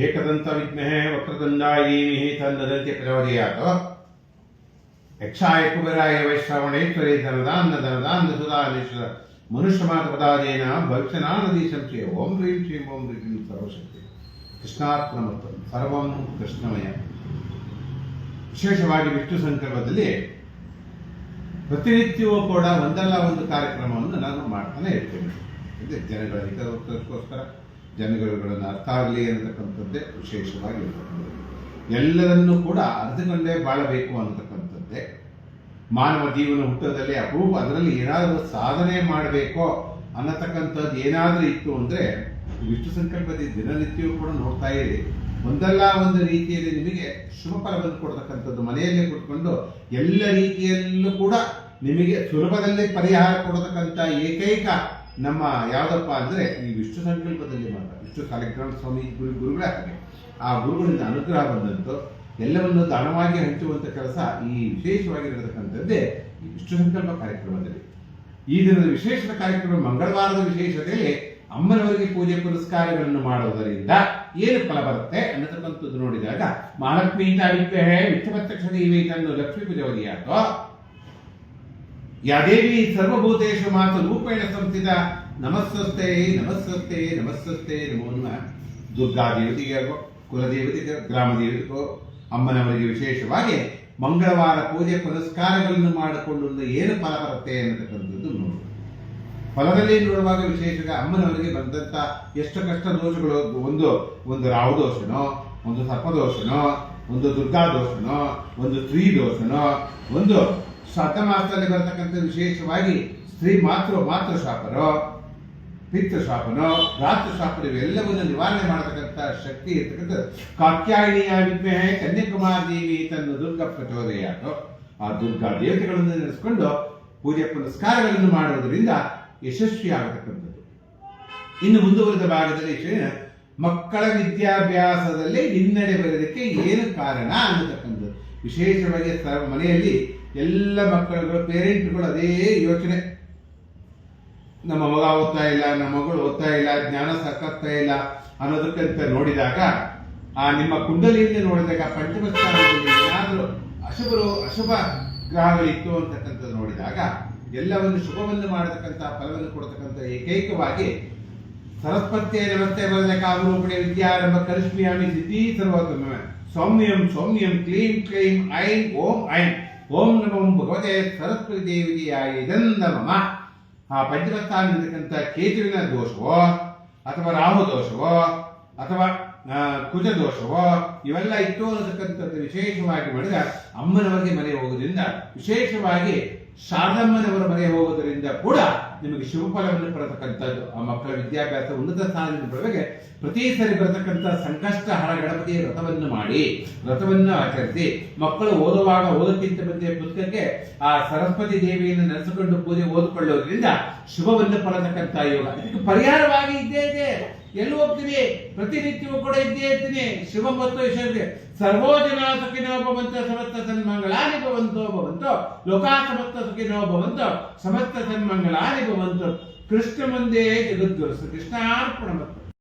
ಏಕದಂತ ವಿದ್ಮಹೇ ವಕ್ರತುಂಡಾಯ ತನ್ನದಂತೆ ಪ್ರಚೋದಯಾತ್. ಯಕ್ಷಾಯ ಕುಬೇರಾಯ ವೈಶ್ರವಣೇಶ್ವರೇ ಧನದಾನ್ನ ಸುಧಾನೇಶ್ವರ ಮನುಷ್ಯ ಮಾತ ಪದಾದೇನ ಭವಿಷ್ಯನಾ ನದಿ ಸಂಶಯ. ಓಂ ಹ್ರೀಂ ಶ್ರೀಂ ಓಂ ಹ್ರೀಂ ಸರ್ವಶಕ್ತಿ ಕೃಷ್ಣಾರ್ಪಣ ಮತ್ತು ಸರ್ವಂ ಕೃಷ್ಣಮಯ. ವಿಶೇಷವಾಗಿ ವಿಷ್ಣು ಸಂಕಲ್ಪದಲ್ಲಿ ಪ್ರತಿನಿತ್ಯವೂ ಕೂಡ ಒಂದಲ್ಲ ಒಂದು ಕಾರ್ಯಕ್ರಮವನ್ನು ನಾನು ಮಾಡ್ತಾನೆ ಇರ್ತೇನೆ. ಜನಗಳ ಹಿತಕ್ಕೋಸ್ಕರ, ಜನಗಳನ್ನು ಅರ್ಥ ಆಗಲಿ ಅನ್ನತಕ್ಕಂಥದ್ದೇ ವಿಶೇಷವಾಗಿ ಇರ್ತಕ್ಕಂಥದ್ದು. ಎಲ್ಲರನ್ನೂ ಕೂಡ ಅರ್ಥಕೊಂಡೇ ಬಾಳಬೇಕು ಅನ್ನತಕ್ಕಂಥದ್ದೇ ಮಾನವ ಜೀವನ ಹುಟ್ಟದಲ್ಲಿ ಅಪರೂಪ. ಅದರಲ್ಲಿ ಏನಾದರೂ ಸಾಧನೆ ಮಾಡಬೇಕೋ ಅನ್ನತಕ್ಕಂಥದ್ದು ಏನಾದರೂ ಇತ್ತು ಅಂದರೆ ವಿಷ್ಣು ಸಂಕಲ್ಪದ ದಿನನಿತ್ಯವೂ ಕೂಡ ನೋಡ್ತಾ ಇದೆ. ಒಂದಲ್ಲ ಒಂದು ರೀತಿಯಲ್ಲಿ ನಿಮಗೆ ಶುಭ ಫಲವನ್ನು ಕೊಡ್ತಕ್ಕಂಥದ್ದು. ಮನೆಯಲ್ಲೇ ಕುತ್ಕೊಂಡು ಎಲ್ಲ ರೀತಿಯಲ್ಲೂ ಕೂಡ ನಿಮಗೆ ಸುಲಭದಲ್ಲಿ ಪರಿಹಾರ ಕೊಡತಕ್ಕಂಥ ಏಕೈಕ ನಮ್ಮ ಯಾವುದಪ್ಪ ಅಂದರೆ ಈ ವಿಷ್ಣು ಸಂಕಲ್ಪದಲ್ಲಿ ಮಾತ್ರ. ವಿಷ್ಣು ಸಾಲಿಗ್ರಾಮ ಸ್ವಾಮಿ ಗುರುಗಳೇ ಹಾಗೆ ಆ ಗುರುಗಳಿಂದ ಅನುಗ್ರಹ ಬಂದಂತೂ ಎಲ್ಲವನ್ನು ದಾನವಾಗಿ ಹಂಚುವಂಥ ಕೆಲಸ ಈ ವಿಶೇಷವಾಗಿರತಕ್ಕಂಥದ್ದೇ ಈ ವಿಷ್ಣು ಸಂಕಲ್ಪ ಕಾರ್ಯಕ್ರಮದಲ್ಲಿ. ಈ ದಿನದ ವಿಶೇಷ ಕಾರ್ಯಕ್ರಮ ಮಂಗಳವಾರದ ವಿಶೇಷತೆಯಲ್ಲಿ ಅಮ್ಮನವರಿಗೆ ಪೂಜೆ ಪುರಸ್ಕಾರಗಳನ್ನು ಮಾಡುವುದರಿಂದ ಏನು ಫಲ ಬರುತ್ತೆ ಅನ್ನತಕ್ಕಂಥದ್ದು ನೋಡಿದಾಗ ಮಹಾಲಕ್ಷ್ಮಿಯಿಂದ ವಿದ್ಮಹೇ ವಿಷ್ಣುಪತ್ರಕ್ಷ ದೇವೈತನ್ನು ಲಕ್ಷ್ಮೀ ಪ್ರಚೋದಯಾತ್. ಯಾ ದೇವಿ ಸರ್ವಭೂತೇಷು ಮಾತು ರೂಪೇಣ ಸಂಸ್ಥಿತ ನಮಸ್ತೆ ನಮಸ್ತೆ ನಮಸ್ತೆ ನಮೋ ನಮಃ. ದುರ್ಗಾ ದೇವತೆಗೂ, ಕುಲದೇವತೆಗೂ, ಗ್ರಾಮ ದೇವತೆಗೂ, ಅಮ್ಮನವರಿಗೆ ವಿಶೇಷವಾಗಿ ಮಂಗಳವಾರ ಪೂಜೆ ಪುರಸ್ಕಾರಗಳನ್ನು ಮಾಡಿಕೊಂಡು ಏನು ಫಲ ಬರುತ್ತೆ ಅನ್ನತಕ್ಕಂಥದ್ದು ನೋಡಿ. ಫಲದಲ್ಲಿ ನೋಡುವಾಗ ವಿಶೇಷವಾಗಿ ಅಮ್ಮನವರಿಗೆ ಬಂದಂತ ಎಷ್ಟು ಕಷ್ಟ ದೋಷಗಳು, ಒಂದು ರಾಹು ದೋಷನೋ, ಒಂದು ಸರ್ಪದೋಷನೋ, ಒಂದು ದುರ್ಗಾ ದೋಷನೋ, ಒಂದು ಸ್ತ್ರೀ ದೋಷನೋ, ಒಂದು ಶ್ರಾದ್ದ ಮಾಸದಲ್ಲಿ ಬರತಕ್ಕಂಥ ವಿಶೇಷವಾಗಿ ಸ್ತ್ರೀ ಮಾತೃ ಶಾಪನೋ, ಪಿತೃ ಶಾಪನೋ, ಭ್ರಾತೃ ಶಾಪನೋ, ಇವೆಲ್ಲವನ್ನು ನಿವಾರಣೆ ಮಾಡತಕ್ಕಂಥ ಶಕ್ತಿ ಇರ್ತಕ್ಕಂಥ ಕಾತ್ಯಾಯಿನಿಯ ವಿದ್ಮಹೇ ಕನ್ಯಾಕುಮಾರಿ ದೇವಿ ತನ್ನ ದುರ್ಗಾ ಪ್ರಚೋದಯಾತ್. ಆ ದುರ್ಗಾ ದೇವತೆಗಳನ್ನು ನೆನೆಸಿಕೊಂಡು ಪೂಜೆ ಪುನಸ್ಕಾರಗಳನ್ನು ಮಾಡುವುದರಿಂದ ಯಶಸ್ವಿಯಾಗತಕ್ಕಂಥದ್ದು. ಇನ್ನು ಮುಂದುವರೆದ ಭಾಗದಲ್ಲಿ ಮಕ್ಕಳ ವಿದ್ಯಾಭ್ಯಾಸದಲ್ಲಿ ಹಿನ್ನಡೆ ಬರೋದಕ್ಕೆ ಏನು ಕಾರಣ ಅನ್ನತಕ್ಕಂಥದ್ದು. ವಿಶೇಷವಾಗಿ ಮನೆಯಲ್ಲಿ ಎಲ್ಲ ಮಕ್ಕಳುಗಳು, ಪೇರೆಂಟ್ಗಳು ಅದೇ ಯೋಚನೆ, ನಮ್ಮ ಮಗ ಓದ್ತಾ ಇಲ್ಲ, ನಮ್ಮ ಮಗಳು ಓದ್ತಾ ಇಲ್ಲ, ಜ್ಞಾನ ಸಾಕಾಗ್ತಾ ಇಲ್ಲ ಅನ್ನೋದಕ್ಕಂತ ನೋಡಿದಾಗ, ಆ ನಿಮ್ಮ ಕುಂಡಲಿಯಲ್ಲಿ ನೋಡಿದಾಗ ಪಂಚಮ ಸ್ಥಾನದಲ್ಲಿ ಏನಾದರೂ ಅಶುಭ ಗ್ರಹಗಳಿತ್ತು ಅಂತಕ್ಕಂಥದ್ದು ನೋಡಿದಾಗ ಎಲ್ಲವನ್ನು ಶುಭವನ್ನು ಮಾಡತಕ್ಕಂಥ ಫಲವನ್ನು ಕೊಡತಕ್ಕಂಥ ಏಕೈಕವಾಗಿ ಸರಸ್ವತಿಯ ನಮಸ್ತೆ ಬರಬೇಕಾಗುವ ವಿದ್ಯಾರಂಭ ಕರಿಷ್ಮಿಯಾಮಿ ಸಿದ್ಧಿ ಸರ್ವೋತ್ತಮ ಸೌಮ್ಯಂ ಸೌಮ್ಯಂ ಕ್ಲೀಂ ಕ್ಲೀಂ ಐಂ ಓಂ ಐಂ ಓಂ ನಮೋ ಭಗವತೆ ಸರಸ್ವತಿ ದೇವಿಯಾಯ ಮಮ. ಆ ಪಂಚಮಸ್ಥಾನದಕ್ಕಂಥ ಕೇತುವಿನ ದೋಷವೋ ಅಥವಾ ರಾಹು ದೋಷವೋ ಅಥವಾ ಕುಜ ದೋಷವೋ ಇವೆಲ್ಲ ಇತ್ತು ಅನ್ನತಕ್ಕಂಥದ್ದು ವಿಶೇಷವಾಗಿ ಮಾಡಿದ ಅಮ್ಮನವರಿಗೆ ಮನೆ ಹೋಗೋದ್ರಿಂದ, ವಿಶೇಷವಾಗಿ ಶಾರದಮ್ಮನವರ ಮನೆ ಹೋಗೋದರಿಂದ ಕೂಡ ನಿಮಗೆ ಶುಭ ಫಲವನ್ನು ಪಡೆತಕ್ಕಂಥದ್ದು. ಆ ಮಕ್ಕಳ ವಿದ್ಯಾಭ್ಯಾಸ ಉನ್ನತ ಸ್ಥಾನದಿಂದ ಬರಬೇಕು. ಪ್ರತಿ ಸರಿ ಬರತಕ್ಕಂಥ ಸಂಕಷ್ಟ ಹರ ಗಣಪತಿಯ ವ್ರತವನ್ನು ಆಚರಿಸಿ ಮಕ್ಕಳು ಓದೋಕ್ಕಿಂತ ಮುಂಚೆ ಪುಸ್ತಕಕ್ಕೆ ಆ ಸರಸ್ವತಿ ದೇವಿಯನ್ನು ನೆನೆಸಿಕೊಂಡು ಪೂಜೆ ಓದಿಕೊಳ್ಳೋದ್ರಿಂದ ಶುಭವನ್ನು ಪಡೆತಕ್ಕಂಥ ಯೋಗ. ಇದಕ್ಕೆ ಪರಿಹಾರವಾಗಿ ಇದ್ದೇ ಇದೆ. ಎಲ್ಲಿ ಹೋಗ್ತೀನಿ ಪ್ರತಿನಿತ್ಯವೂ ಕೂಡ ಇದ್ದೇ ಇರ್ತೀನಿ. ಶುಭ ಮತ್ತು ಯಶಸ್ವಿ ಸರ್ವೋ ಜನ ಸುಖಿನೋ ಭವಂತು ಸಮಸ್ತ ಸನ್ಮಂಗಳಾನಿ ಭವಂತೋ ಲೋಕಾ ಸಮಸ್ತ ಸುಖಿನೋ ಭವಂತು ಸಮಸ್ತ ಸನ್ಮಂಗಳಾನಿ ಭವಂತು. ಕೃಷ್ಣ ಮುಂದೆ ಜಗದ್ಗುರು ಕೃಷ್ಣಾರ್ಪಣ.